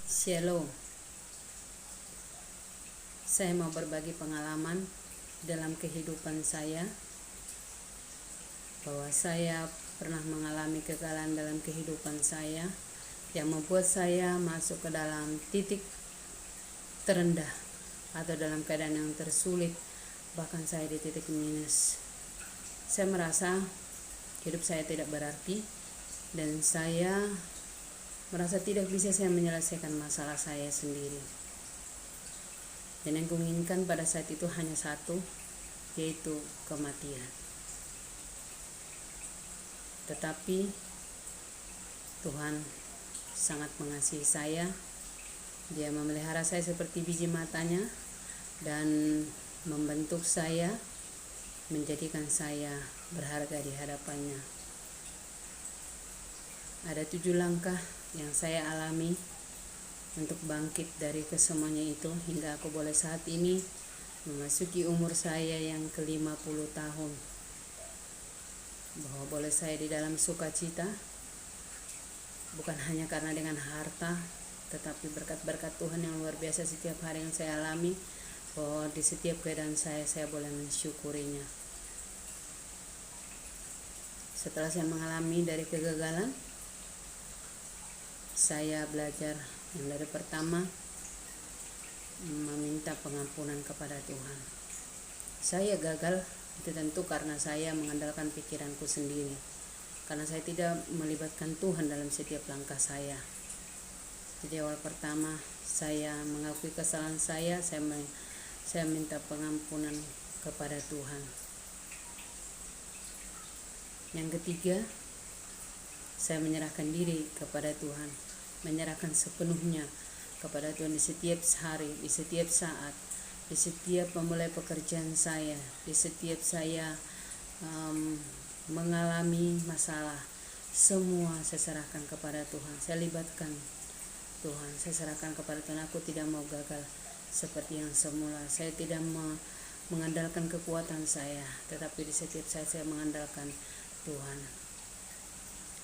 Shalom, saya mau berbagi pengalaman dalam kehidupan saya, bahwa saya pernah mengalami kegagalan dalam kehidupan saya yang membuat saya masuk ke dalam titik terendah atau dalam keadaan yang tersulit, bahkan saya di titik minus. Saya merasa hidup saya tidak berarti dan saya merasa tidak bisa saya menyelesaikan masalah saya sendiri. Dan yang kuinginkan pada saat itu hanya satu, yaitu kematian. Tetapi Tuhan sangat mengasihi saya. Dia memelihara saya seperti biji matanya dan membentuk saya, menjadikan saya berharga di hadapannya. Ada 7 langkah yang saya alami untuk bangkit dari kesemuanya itu hingga aku boleh saat ini memasuki umur saya yang ke-50 tahun. Bahwa boleh saya di dalam sukacita, bukan hanya karena dengan harta, tetapi berkat-berkat Tuhan yang luar biasa setiap hari yang saya alami, bahwa di setiap keadaan saya boleh mensyukurinya. Setelah saya mengalami dari kegagalan, saya belajar yang dari pertama, meminta pengampunan kepada Tuhan. Saya gagal itu tentu karena saya mengandalkan pikiranku sendiri, karena saya tidak melibatkan Tuhan dalam setiap langkah saya. Jadi awal pertama saya mengakui kesalahan saya minta pengampunan kepada Tuhan. Yang ketiga, saya menyerahkan diri kepada Tuhan, menyerahkan sepenuhnya kepada Tuhan di setiap hari, di setiap saat, di setiap memulai pekerjaan saya, di setiap saya mengalami masalah. Semua saya serahkan kepada Tuhan, saya libatkan Tuhan, saya serahkan kepada Tuhan. Aku tidak mau gagal seperti yang semula. Saya tidak mengandalkan kekuatan saya, tetapi di setiap saya mengandalkan Tuhan.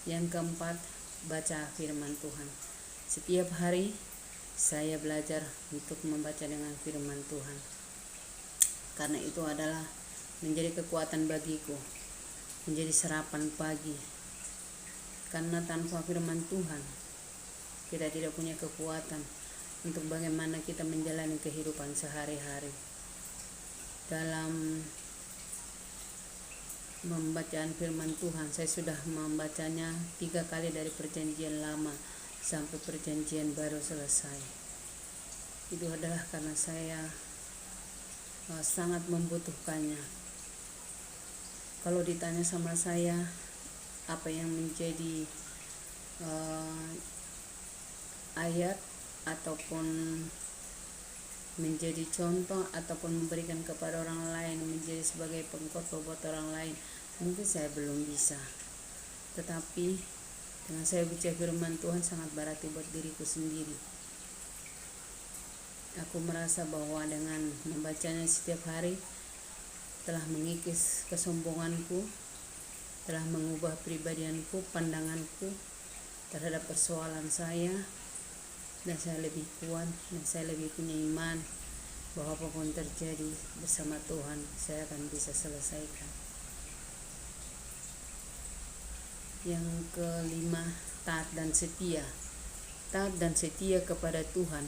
Yang keempat, baca firman Tuhan. Setiap hari saya belajar untuk membaca dengan firman Tuhan, karena itu adalah menjadi kekuatan bagiku, menjadi sarapan pagi. Karena tanpa firman Tuhan kita tidak punya kekuatan untuk bagaimana kita menjalani kehidupan sehari-hari. Dalam membacaan firman Tuhan, saya sudah membacanya 3 kali dari perjanjian lama sampai perjanjian baru selesai. Itu adalah karena saya sangat membutuhkannya. Kalau ditanya sama saya apa yang menjadi ayat ataupun menjadi contoh ataupun memberikan kepada orang lain, menjadi sebagai pengkhotbah buat orang lain, mungkin saya belum bisa. Tetapi dengan saya baca firman Tuhan sangat berarti buat diriku sendiri. Aku merasa bahwa dengan membacanya setiap hari telah mengikis kesombonganku, telah mengubah pribadianku, pandanganku terhadap persoalan saya, dan saya lebih kuat, dan saya lebih punya iman bahwa apapun terjadi bersama Tuhan saya akan bisa selesaikan. Yang kelima, taat dan setia. Taat dan setia kepada Tuhan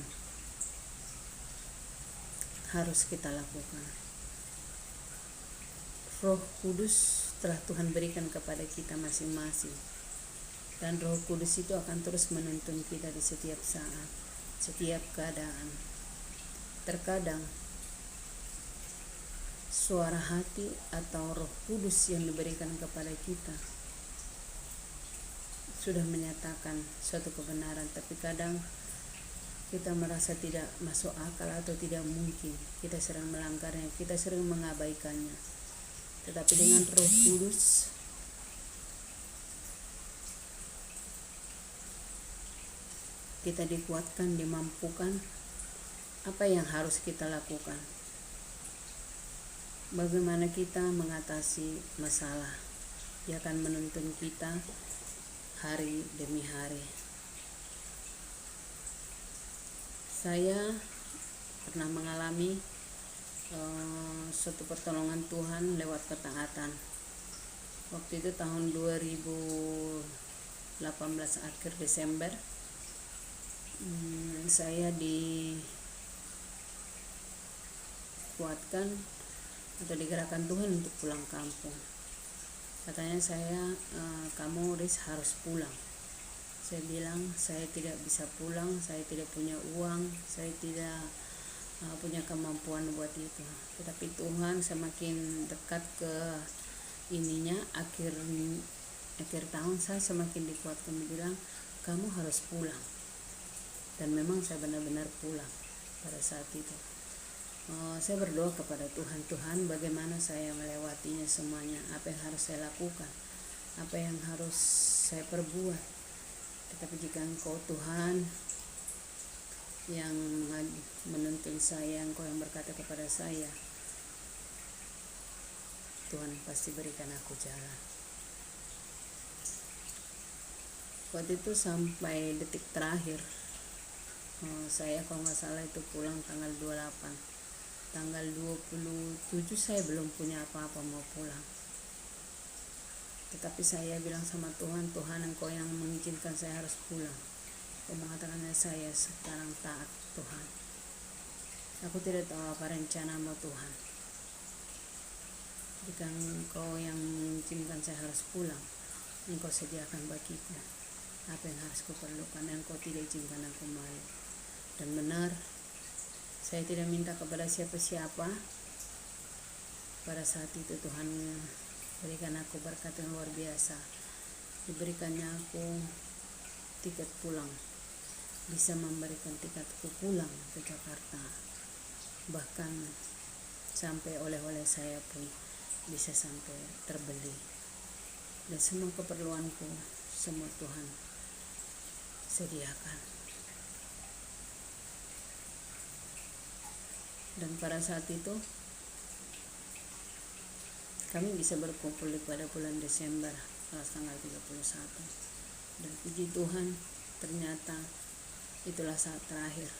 harus kita lakukan. Roh Kudus telah Tuhan berikan kepada kita masing-masing, dan Roh Kudus itu akan terus menuntun kita di setiap saat, setiap keadaan. Terkadang suara hati atau Roh Kudus yang diberikan kepada kita sudah menyatakan suatu kebenaran, tapi kadang kita merasa tidak masuk akal atau tidak mungkin. Kita sering melanggarnya, kita sering mengabaikannya. Tetapi dengan Roh Kudus kita dikuatkan, dimampukan apa yang harus kita lakukan. Bagaimana kita mengatasi masalah. Dia akan menuntun kita hari demi hari. Saya pernah mengalami suatu pertolongan Tuhan lewat ketaatan. Waktu itu tahun 2018 akhir Desember, saya dikuatkan atau digerakkan Tuhan untuk pulang kampung. Katanya kamu Riz harus pulang. Saya bilang saya tidak bisa pulang, saya tidak punya uang, saya tidak punya kemampuan buat itu. Tetapi Tuhan semakin dekat ke akhir tahun, saya semakin dikuatkan, bilang kamu harus pulang. Dan memang saya benar-benar pulang pada saat itu. Saya berdoa kepada Tuhan, bagaimana saya melewatinya semuanya, apa yang harus saya lakukan, apa yang harus saya perbuat. Tetapi jika Engkau Tuhan yang menuntun saya, Engkau yang berkata kepada saya, Tuhan pasti berikan aku jalan. Waktu itu sampai detik terakhir, saya kalau nggak salah itu pulang tanggal 28. Tanggal 27 saya belum punya apa-apa mau pulang. Tetapi saya bilang sama Tuhan, Engkau yang mengizinkan saya harus pulang. Engkau mengatakan saya sekarang taat Tuhan. Aku tidak tahu apa rencanamu Tuhan. Jika Engkau yang mengizinkan saya harus pulang, Engkau sediakan bagiku apa yang harus kuperlukan, dan Engkau tidak izinkan aku malu. Dan benar, saya tidak minta kepada siapa-siapa. Pada saat itu Tuhan berikan aku berkat yang luar biasa. Diberikannya aku tiket pulang, bisa memberikan tiketku pulang ke Jakarta. Bahkan sampai oleh-oleh saya pun bisa sampai terbeli. Dan semua keperluanku semua Tuhan sediakan. Dan pada saat itu kami bisa berkumpul pada bulan Desember tanggal 31. Dan puji Tuhan, ternyata itulah saat terakhir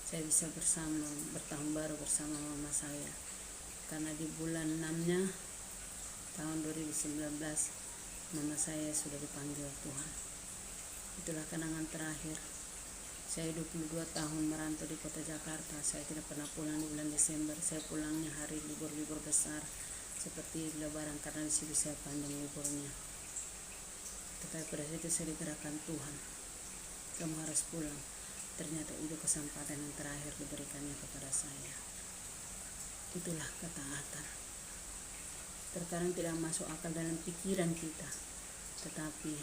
saya bisa bertahun baru bersama mama saya. Karena di bulan 6-nya tahun 2019 mama saya sudah dipanggil Tuhan. Itulah kenangan terakhir. Saya 22 tahun merantau di kota Jakarta. Saya tidak pernah pulang di bulan Desember. Saya pulangnya hari libur-libur besar seperti Lebaran, karena di situ saya panjang liburnya. Tetapi pada saat itu saya digerakkan Tuhan, kamu harus pulang. Ternyata itu kesempatan yang terakhir diberikannya kepada saya. Itulah ketaatan. Terkadang tidak masuk akal dalam pikiran kita, tetapi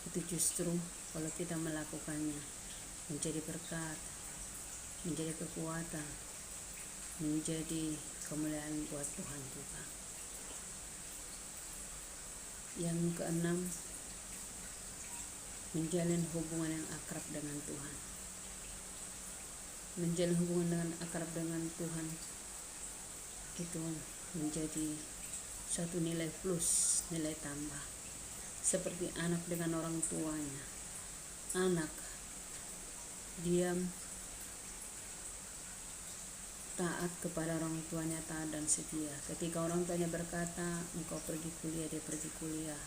itu justru kalau kita melakukannya menjadi berkat, menjadi kekuatan, menjadi kemuliaan buat Tuhan juga. Yang keenam, menjalin hubungan yang akrab dengan Tuhan. Menjalin hubungan dengan akrab dengan Tuhan itu menjadi suatu nilai plus, nilai tambah. Seperti anak dengan orang tuanya. Anak diam, taat kepada orang tuanya, taat dan setia. Ketika orang tuanya berkata, engkau pergi kuliah, dia pergi kuliah.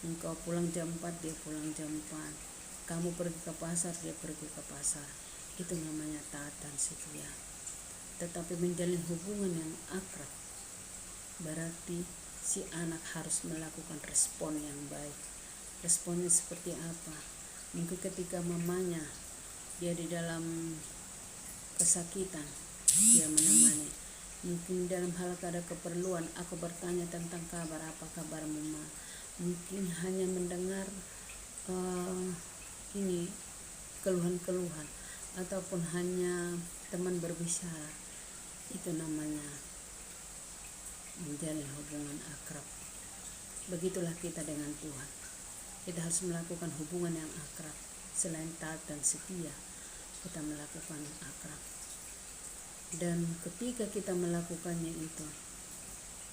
Engkau pulang jam 4, dia pulang jam 4. Kamu pergi ke pasar, dia pergi ke pasar. Itu namanya taat dan setia. Tetapi menjalin hubungan yang akrab, berarti si anak harus melakukan respon yang baik. Responnya seperti apa? Mungkin ketika mamanya dia di dalam kesakitan, dia menemani. Mungkin dalam hal ada keperluan, aku bertanya tentang kabar, apa kabarmu ma? Mungkin hanya mendengar keluhan-keluhan, ataupun hanya teman berbicara. Itu namanya menjalin hubungan akrab. Begitulah kita dengan Tuhan. Kita harus melakukan hubungan yang akrab. Selain taat dan setia, kita melakukan akrab. Dan ketika kita melakukannya itu,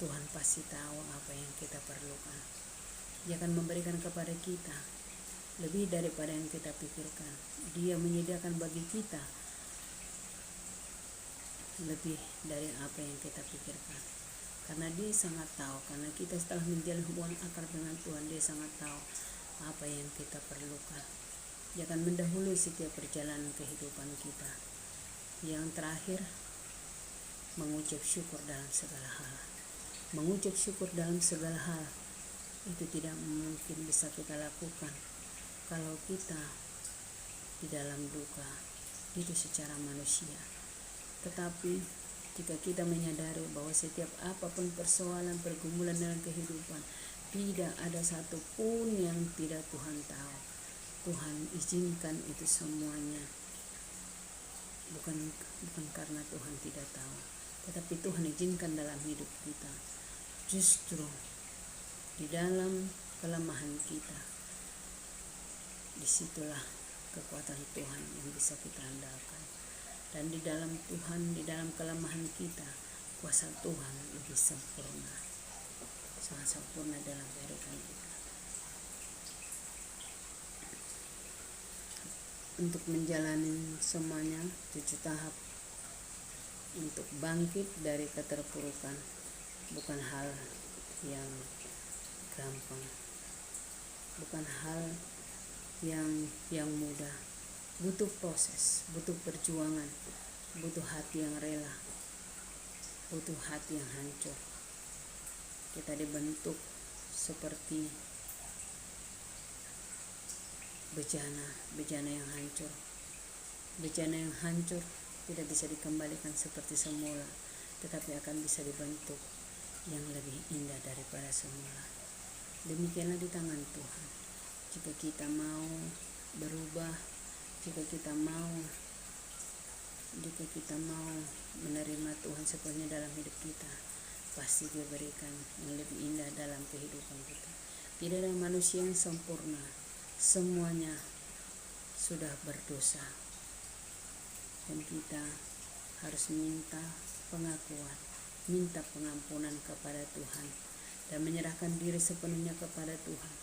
Tuhan pasti tahu apa yang kita perlukan. Dia akan memberikan kepada kita lebih daripada yang kita pikirkan. Dia menyediakan bagi kita lebih dari apa yang kita pikirkan. Karena dia sangat tahu, karena kita setelah menjalin hubungan akrab dengan Tuhan, dia sangat tahu apa yang kita perlukan. Dia akan mendahului setiap perjalanan kehidupan kita. Yang terakhir, mengucap syukur dalam segala hal. Mengucap syukur dalam segala hal itu tidak mungkin bisa kita lakukan kalau kita di dalam duka, itu secara manusia. Tetapi jika kita menyadari bahwa setiap apapun persoalan, pergumulan dalam kehidupan, tidak ada satupun yang tidak Tuhan tahu. Tuhan izinkan itu semuanya. Bukan karena Tuhan tidak tahu, tetapi Tuhan izinkan dalam hidup kita. Justru di dalam kelemahan kita, disitulah kekuatan Tuhan yang bisa kita andalkan. Dan di dalam Tuhan, di dalam kelemahan kita, kuasa Tuhan lebih sempurna, sangat sempurna dalam kehidupan kita. Untuk menjalani semuanya 7 tahap untuk bangkit dari keterpurukan bukan hal yang gampang, bukan hal yang mudah. Butuh proses, butuh perjuangan, butuh hati yang rela, butuh hati yang hancur. Kita dibentuk seperti bejana yang hancur. Bejana yang hancur tidak bisa dikembalikan seperti semula, tetapi akan bisa dibentuk yang lebih indah daripada semula. Demikianlah di tangan Tuhan. Jika kita mau berubah, jika kita mau menerima Tuhan sepenuhnya dalam hidup kita, pasti Dia berikan yang lebih indah dalam kehidupan kita. Tidak ada manusia yang sempurna, semuanya sudah berdosa, dan kita harus minta pengakuan, minta pengampunan kepada Tuhan, dan menyerahkan diri sepenuhnya kepada Tuhan.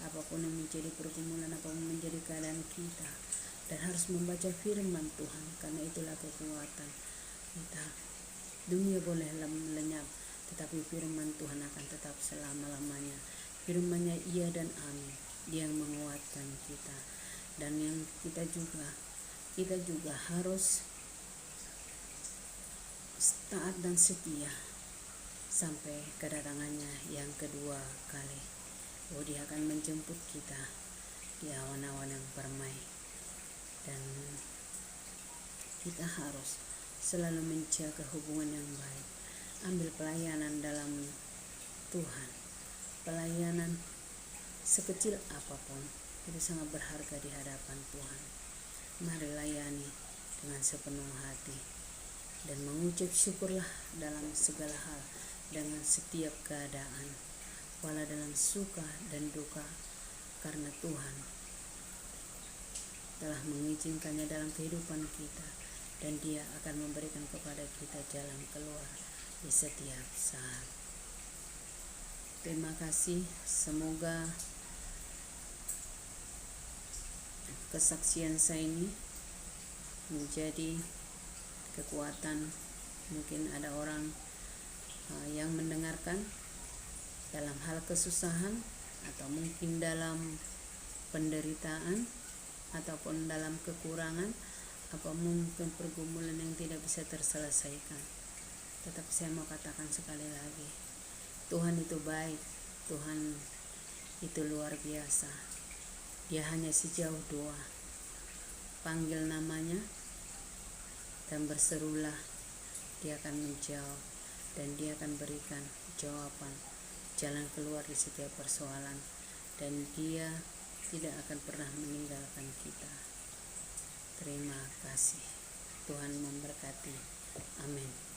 Apapun yang menjadi pergumulan, apapun menjadi keadaan kita, dan harus membaca firman Tuhan, karena itulah kekuatan kita. Dunia boleh lenyap, tetapi firman Tuhan akan tetap selama-lamanya. Firman-Nya iya dan amin, Dia yang menguatkan kita. Dan yang kita juga harus taat dan setia sampai kedatangannya yang kedua kali. Dia akan menjemput kita di awan-awan yang permai. Dan kita harus selalu menjaga hubungan yang baik. Ambil pelayanan dalam Tuhan. Pelayanan sekecil apapun itu sangat berharga di hadapan Tuhan. Mari layani dengan sepenuh hati dan mengucap syukurlah dalam segala hal, dengan setiap keadaan, walau dalam suka dan duka, karena Tuhan telah mengizinkannya dalam kehidupan kita, dan Dia akan memberikan kepada kita jalan keluar di setiap saat. Terima kasih. Semoga kesaksian saya ini menjadi kekuatan. Mungkin ada orang yang mendengarkan dalam hal kesusahan, atau mungkin dalam penderitaan, ataupun dalam kekurangan, apa mungkin pergumulan yang tidak bisa terselesaikan. Tetapi saya mau katakan sekali lagi, Tuhan itu baik, Tuhan itu luar biasa. Dia hanya sejauh doa. Panggil namanya dan berserulah, Dia akan menjawab, dan Dia akan berikan jawaban, jalan keluar di setiap persoalan, dan Dia tidak akan pernah meninggalkan kita. Terima kasih. Tuhan memberkati. Amin.